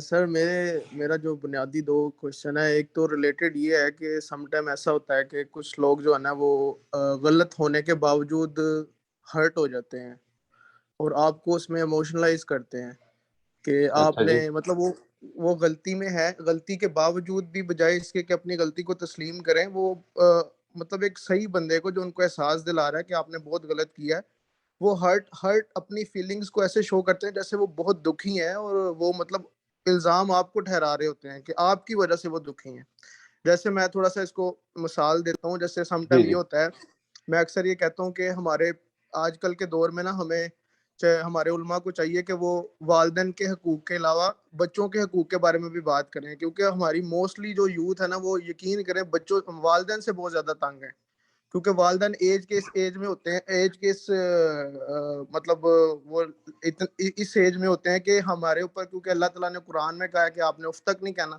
سر میرا جو بنیادی دو کوشچن ہے، ایک تو ریلیٹڈ یہ ہے کہ سم ٹائم ایسا ہوتا ہے کہ کچھ لوگ جو ہے نا وہ غلط ہونے کے باوجود ہرٹ ہو جاتے ہیں اور آپ کو اس میں ایموشنلائز کرتے ہیں کہ آپ اچھا نے جی، مطلب وہ غلطی میں ہے، غلطی کے باوجود بھی بجائے اس کے کہ اپنی غلطی کو تسلیم کریں، وہ مطلب ایک صحیح بندے کو جو ان کو احساس دلا رہا ہے کہ آپ نے بہت غلط کیا ہے، وہ ہرٹ اپنی فیلنگز کو ایسے شو کرتے ہیں جیسے وہ بہت دکھی ہیں، اور وہ مطلب الزام آپ کو ٹھہرا رہے ہوتے ہیں کہ آپ کی وجہ سے وہ دکھی ہیں. جیسے میں تھوڑا سا اس کو مثال دیتا ہوں. جیسے سم جی ٹائم یہ جی، ہوتا ہے، میں اکثر یہ کہتا ہوں کہ ہمارے آج کل کے دور میں نا ہمیں چاہے ہمارے علماء کو چاہیے کہ وہ والدین کے حقوق کے علاوہ بچوں کے حقوق کے بارے میں بھی بات کریں، کیونکہ ہماری موسٹلی جو یوتھ ہے نا وہ یقین کریں بچوں والدین سے بہت زیادہ تنگ ہے، کیونکہ والدین ایج میں ہوتے ہیں، ایج کے اس مطلب وہ اس ایج میں ہوتے ہیں کہ ہمارے اوپر، کیونکہ اللہ تعالیٰ نے قرآن میں کہا ہے کہ آپ نے اف تک نہیں کہنا،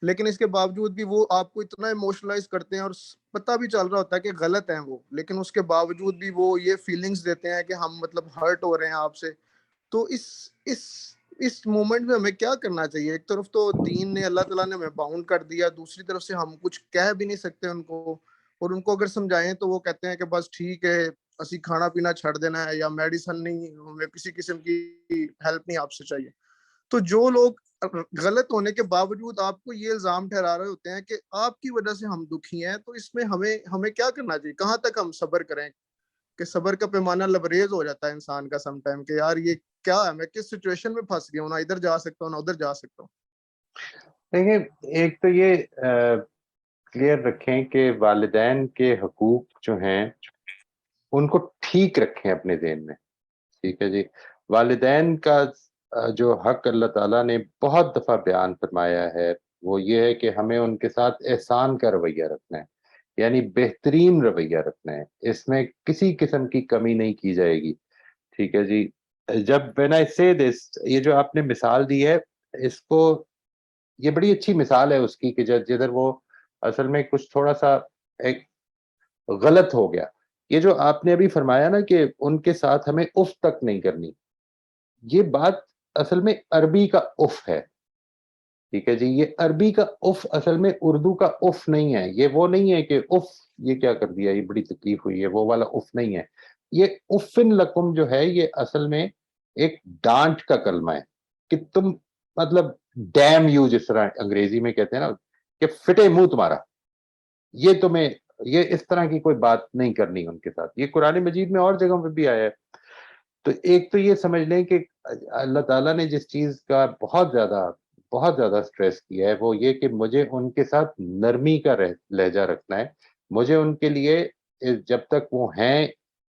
لیکن اس کے باوجود بھی وہ آپ کو اتنا ایموشنلائز کرتے ہیں اور پتہ بھی چل رہا ہوتا ہے کہ غلط ہیں وہ، لیکن اس کے باوجود بھی وہ یہ فیلنگز دیتے ہیں کہ ہم مطلب ہرٹ ہو رہے ہیں آپ سے. تو اس اس مومنٹ میں ہمیں کیا کرنا چاہیے؟ ایک طرف تو دین نے، اللہ تعالیٰ نے ہمیں باؤنڈ کر دیا، دوسری طرف سے ہم کچھ کہہ بھی نہیں سکتے ان کو، اور ان کو اگر سمجھائیں تو وہ کہتے ہیں کہ بس ٹھیک ہے، اسی کھانا پینا چھڑ دینا ہے، یا میڈیسن نہیں، ہمیں کسی قسم کی ہیلپ نہیں آپ سے چاہیے. تو جو لوگ غلط ہونے کے باوجود آپ کو یہ الزام ٹھہرا رہے ہوتے ہیں کہ آپ کی وجہ سے ہم دکھی ہیں، تو اس میں ہمیں کیا کرنا چاہیے؟ کہاں تک ہم صبر کریں؟ کہ صبر کا پیمانہ لبریز ہو جاتا ہے انسان کا سم ٹائم کہ یار یہ کیا ہے، میں کس سچویشن میں پھنس گیا ہوں، نہ ادھر جا سکتا ہوں نہ ادھر جا سکتا ہوں. دیکھیں، ایک تو یہ کلیئر رکھیں کہ والدین کے حقوق جو ہیں ان کو ٹھیک رکھیں اپنے ذہن میں. ٹھیک ہے جی. والدین کا جو حق اللہ تعالیٰ نے بہت دفعہ بیان فرمایا ہے وہ یہ ہے کہ ہمیں ان کے ساتھ احسان کا رویہ رکھنا ہے، یعنی بہترین رویہ رکھنا ہے، اس میں کسی قسم کی کمی نہیں کی جائے گی. ٹھیک ہے جی. جب when I say this، یہ جو آپ نے مثال دی ہے، اس کو یہ بڑی اچھی مثال ہے اس کی کہ جدھر وہ اصل میں کچھ تھوڑا سا ایک غلط ہو گیا. یہ جو آپ نے ابھی فرمایا نا کہ ان کے ساتھ ہمیں اف تک نہیں کرنی، یہ بات اصل میں عربی کا اف ہے. ٹھیک ہے جی. یہ عربی کا اف اصل میں اردو کا اف نہیں ہے. یہ وہ نہیں ہے کہ اف یہ کیا کر دیا، یہ بڑی تکلیف ہوئی ہے، وہ والا اف نہیں ہے. یہ افن لکم جو ہے یہ اصل میں ایک ڈانٹ کا کلمہ ہے کہ تم مطلب ڈیم یو، جس طرح انگریزی میں کہتے ہیں نا کہ فٹے منہ تمہارا، یہ تمہیں یہ اس طرح کی کوئی بات نہیں کرنی ان کے ساتھ. یہ قرآن مجید میں اور جگہوں پہ بھی آیا ہے. تو ایک تو یہ سمجھ لیں کہ اللہ تعالیٰ نے جس چیز کا بہت زیادہ سٹریس کیا ہے وہ یہ کہ مجھے ان کے ساتھ نرمی کا لہجہ رکھنا ہے. مجھے ان کے لیے جب تک وہ ہیں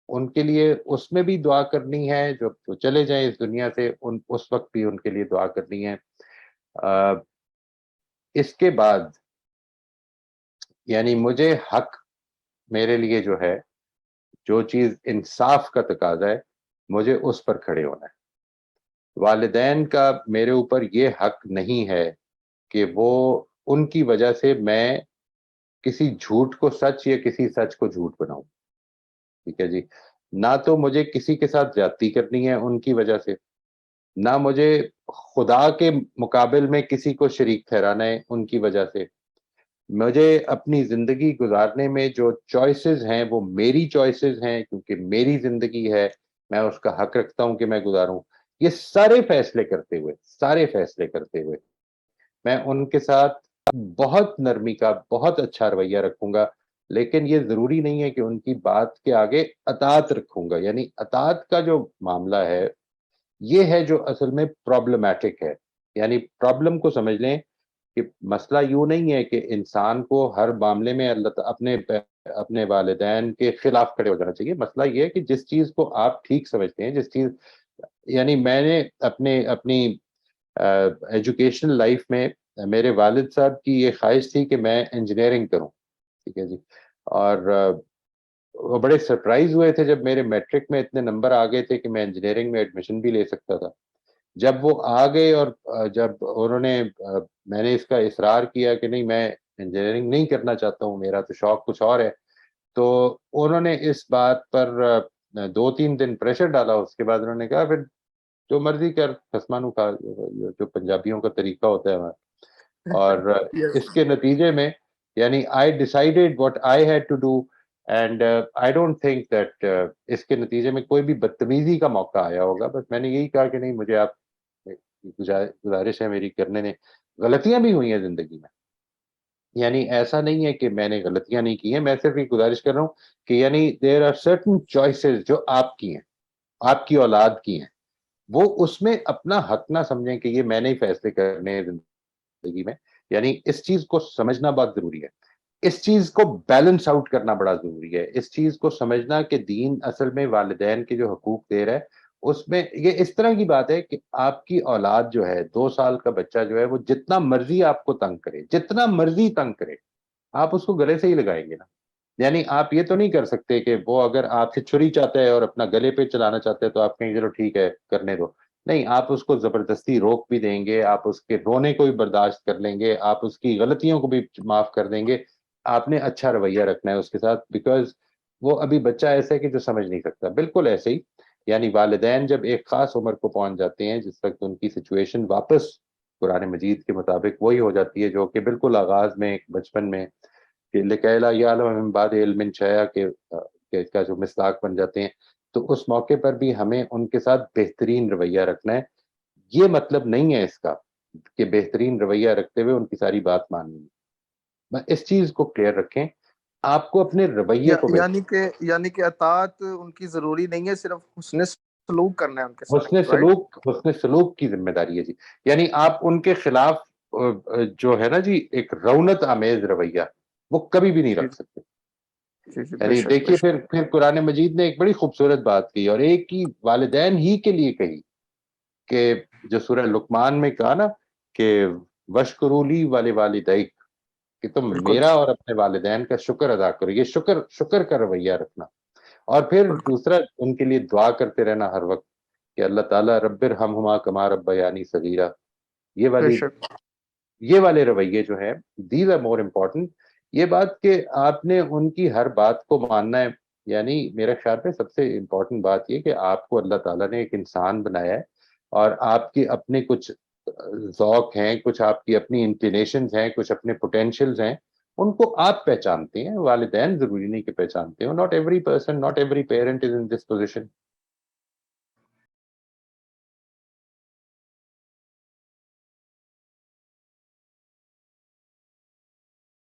ان کے لیے اس میں بھی دعا کرنی ہے، جب وہ چلے جائیں اس دنیا سے اس وقت بھی ان کے لیے دعا کرنی ہے. اس کے بعد یعنی مجھے حق، میرے لیے جو ہے جو چیز انصاف کا تقاضا ہے مجھے اس پر کھڑے ہونا ہے. والدین کا میرے اوپر یہ حق نہیں ہے کہ وہ ان کی وجہ سے میں کسی جھوٹ کو سچ یا کسی سچ کو جھوٹ بناؤں. ٹھیک ہے جی. نہ تو مجھے کسی کے ساتھ زیادتی کرنی ہے ان کی وجہ سے، نہ مجھے خدا کے مقابل میں کسی کو شریک ٹھہرانا ہے ان کی وجہ سے. مجھے اپنی زندگی گزارنے میں جو چوائسز ہیں وہ میری چوائسز ہیں، کیونکہ میری زندگی ہے، میں اس کا حق رکھتا ہوں کہ میں گزاروں. یہ سارے فیصلے کرتے ہوئے میں ان کے ساتھ بہت نرمی کا بہت اچھا رویہ رکھوں گا، لیکن یہ ضروری نہیں ہے کہ ان کی بات کے آگے اطاعت رکھوں گا. یعنی اطاعت کا جو معاملہ ہے یہ ہے جو اصل میں پرابلمیٹک ہے. یعنی پرابلم کو سمجھ لیں کہ مسئلہ یوں نہیں ہے کہ انسان کو ہر معاملے میں اپنے والدین کے خلاف کھڑے ہو جانا چاہیے. مسئلہ یہ ہے کہ جس چیز کو آپ ٹھیک سمجھتے ہیں، جس چیز یعنی میں نے اپنی ایجوکیشن لائف میں میرے والد صاحب کی یہ خواہش تھی کہ میں انجینئرنگ کروں. ٹھیک ہے جی. اور وہ بڑے سرپرائز ہوئے تھے جب میرے میٹرک میں اتنے نمبر آ گئے تھے کہ میں انجینئرنگ میں ایڈمیشن بھی لے سکتا تھا. جب وہ آ گئے اور جب انہوں نے میں نے اس کا اصرار کیا کہ نہیں میں انجینئرنگ نہیں کرنا چاہتا ہوں، میرا تو شوق کچھ اور ہے، تو انہوں نے اس بات پر 2-3 دن پریشر ڈالا. اس کے بعد انہوں نے کہا پھر جو مرضی کر خسمانو کھا, جو پنجابیوں کا طریقہ ہوتا ہے ہمارا. اور اس کے نتیجے میں یعنی I decided what I had to do and I don't think that اس کے نتیجے میں کوئی بھی بدتمیزی کا موقع آیا ہوگا. بس میں نے یہی کہا کہ نہیں, مجھے آپ گزارش ہے میری کرنے نے, غلطیاں بھی ہوئی ہیں زندگی میں, یعنی ایسا نہیں ہے کہ میں نے غلطیاں نہیں کی ہیں, میں صرف یہ گزارش کر رہا ہوں کہ یعنی دیر آر سرٹن چوائسز جو آپ کی ہیں, آپ کی اولاد کی ہیں, وہ اس میں اپنا حق نہ سمجھیں کہ یہ میں نے ہی فیصلے کرنے ہیں زندگی میں. یعنی اس چیز کو سمجھنا بہت ضروری ہے, اس چیز کو بیلنس آؤٹ کرنا بڑا ضروری ہے, اس چیز کو سمجھنا کہ دین اصل میں والدین کے جو حقوق دے رہا ہے اس میں یہ اس طرح کی بات ہے کہ آپ کی اولاد جو ہے, 2 سال کا بچہ جو ہے, وہ جتنا مرضی آپ کو تنگ کرے, جتنا مرضی تنگ کرے, آپ اس کو گلے سے ہی لگائیں گے نا. یعنی آپ یہ تو نہیں کر سکتے کہ وہ اگر آپ سے چھری چاہتا ہے اور اپنا گلے پہ چلانا چاہتے ہے تو آپ کہیں چلو ٹھیک ہے کرنے دو. نہیں, آپ اس کو زبردستی روک بھی دیں گے, آپ اس کے رونے کو بھی برداشت کر لیں گے, آپ اس کی غلطیوں کو بھی معاف کر دیں گے. آپ نے اچھا رویہ رکھنا ہے اس کے ساتھ, بیکاز وہ ابھی بچہ ایسا ہے کہ جو سمجھ نہیں سکتا. بالکل ایسے ہی یعنی والدین جب ایک خاص عمر کو پہنچ جاتے ہیں جس وقت ان کی سچویشن واپس قرآن مجید کے مطابق وہی ہو جاتی ہے جو کہ بالکل آغاز میں بچپن میں کہ لکیلا یعلم من بعد علم شیء کہ کا جو مصداق بن جاتے ہیں, تو اس موقع پر بھی ہمیں ان کے ساتھ بہترین رویہ رکھنا ہے. یہ مطلب نہیں ہے اس کا کہ بہترین رویہ رکھتے ہوئے ان کی ساری بات ماننی ہے. اس چیز کو کلیئر رکھیں, آپ کو اپنے رویے کو یعنی کہ اطاعت ان کی ضروری نہیں ہے, صرف حسن سلوک کرنا ہے ان کے حسن ساتھ, رائٹ؟ سلوک کی ذمہ داری ہے جی. یعنی آپ ان کے خلاف جو ہے نا جی ایک رونت آمیز رویہ وہ کبھی بھی نہیں جی رکھ سکتے. جی, بے یعنی شک بے دیکھیے شک. پھر قرآن مجید نے ایک بڑی خوبصورت بات کی اور ایک کی والدین ہی کے لیے کہی کہ جو سورہ لقمان میں کہا نا کہ وشکرولی والے والدیک, کہ تم بالکل میرا اور اپنے والدین کا شکر ادا کرو. یہ شکر کا رویہ رکھنا. اور پھر بالکل دوسرا ان کے لیے دعا کرتے رہنا ہر وقت کہ اللہ تعالیٰ رب ارحمہما کما ربیانی صغیرہ. بے شک. یہ والے رویے جو ہے دیز آر مور امپورٹنٹ. یہ بات کہ آپ نے ان کی ہر بات کو ماننا ہے, یعنی میرا خیال میں سب سے امپورٹنٹ بات یہ کہ آپ کو اللہ تعالیٰ نے ایک انسان بنایا ہے اور آپ کے اپنے کچھ ذوق ہیں, کچھ آپ کی اپنی انکلینیشنز ہیں, کچھ اپنے پوٹینشیلز ہیں, ان کو آپ پہچانتے ہیں, والدین ضروری نہیں کہ پہچانتے ہو. Not every person, not every parent is in this position.